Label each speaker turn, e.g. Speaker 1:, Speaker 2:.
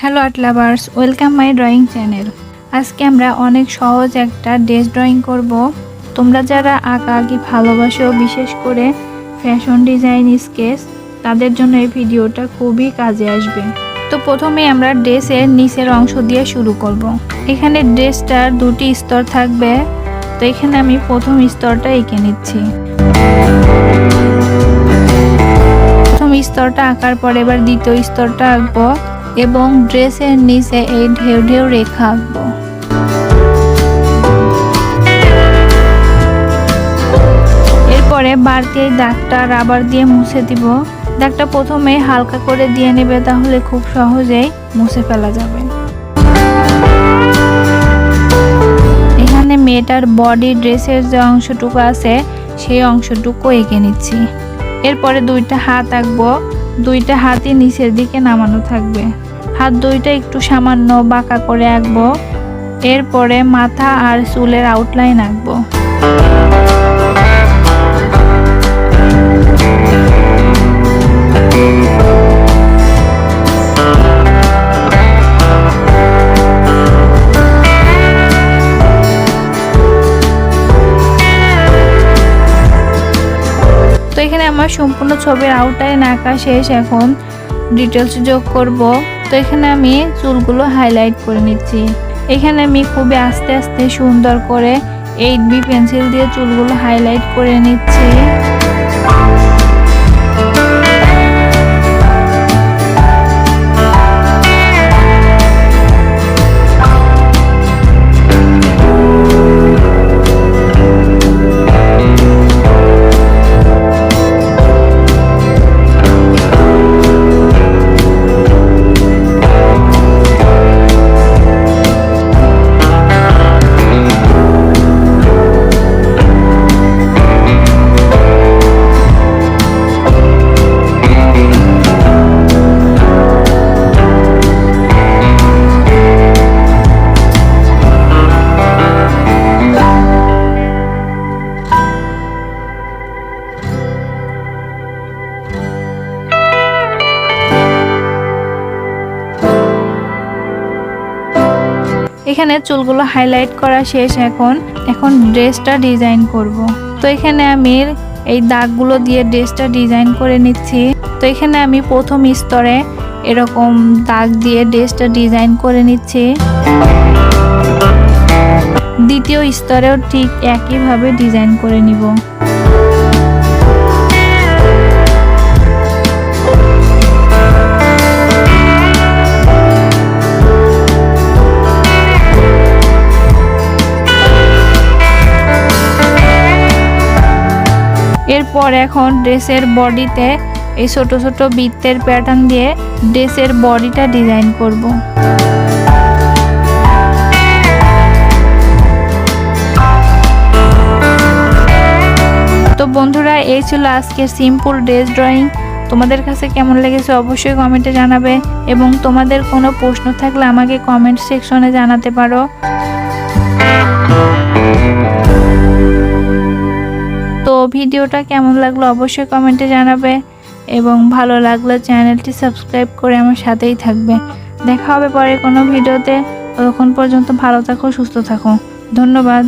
Speaker 1: Hello art lovers, welcome my drawing channel. আজকে আমরা অনেক সহজ একটা ড্রেস ড্রয়িং করব। তোমরা যারা আঁকাআঁকি ভালোবাসো, বিশেষ করে ফ্যাশন ডিজাইন স্কেচ, তাদের জন্য এই ভিডিওটা খুবই কাজে আসবে। তো প্রথমে আমরা ড্রেসের নিচের অংশ দিয়ে শুরু করব। এখানে ড্রেসটার দুটি স্তর থাকবে, তো এখানে আমি প্রথম স্তরটা এঁকে নিচ্ছি। প্রথম স্তরটা আঁকার পরে এবার দ্বিতীয় স্তরটা আঁকবো এবং ড্রেসের নিচে এই ঢেউ ঢেউ রেখা আঁকবো। এরপরে বাড়তি এই দাগটা রাবার দিয়ে মুছে দিব। দাগটা প্রথমে হালকা করে দিয়ে নেবে, তাহলে খুব সহজেই মুছে ফেলা যাবে। এখানে মেয়েটার বডি ড্রেসের যে অংশটুকু আছে সেই অংশটুকু এঁকে নিচ্ছি। এরপরে দুইটা হাত আঁকবো, দুইটা হাতই নিচের দিকে নামানো থাকবে। হাত দুইটা একটু সামান্য বাঁকা করে আঁকবো। এরপরে মাথা আর চুলের আউটলাইন আঁকবো। তো এখানে আমার সম্পূর্ণ ছবির আউটলাইন আঁকা শেষ। এখন ডিটেলস যোগ করব। তো এখানে আমি চুলগুলো হাইলাইট করে নিচ্ছি। এখানে আমি খুবই আস্তে আস্তে সুন্দর করে 8B পেন্সিল দিয়ে চুলগুলো হাইলাইট করে নিচ্ছি। এখানে চুলগুলো হাইলাইট করা শেষ। এখন ড্রেসটা ডিজাইন করব। তো এখানে আমি এই দাগগুলো দিয়ে ড্রেসটা ডিজাইন করে নিচ্ছি। তো এখানে আমি প্রথম স্তরে এরকম দাগ দিয়ে ড্রেসটা ডিজাইন করে নিচ্ছি। দ্বিতীয় স্তরেও ঠিক একইভাবে ডিজাইন করে নিব। এরপর এখন ড্রেসের বডিতে এই ছোট ছোট বৃত্তের প্যাটার্ন দিয়ে ড্রেসের বডিটা ডিজাইন করব। তো বন্ধুরা, এই ছিল আজকের সিম্পল ড্রেস ড্রয়িং। তোমাদের কাছে কেমন লেগেছে অবশ্যই কমেন্টে জানাবে, এবং তোমাদের কোনো প্রশ্ন থাকলে আমাকে কমেন্ট সেকশনে জানাতে পারো। তো ভিডিওটা কেমন লাগলো অবশ্যই কমেন্টে জানাবে, এবং ভালো লাগলে চ্যানেলটি সাবস্ক্রাইব করে আমার সাথেই থাকবে। দেখা হবে পরে কোনো ভিডিওতে। ততক্ষণ পর্যন্ত ভালো থাকো, সুস্থ থাকো। ধন্যবাদ।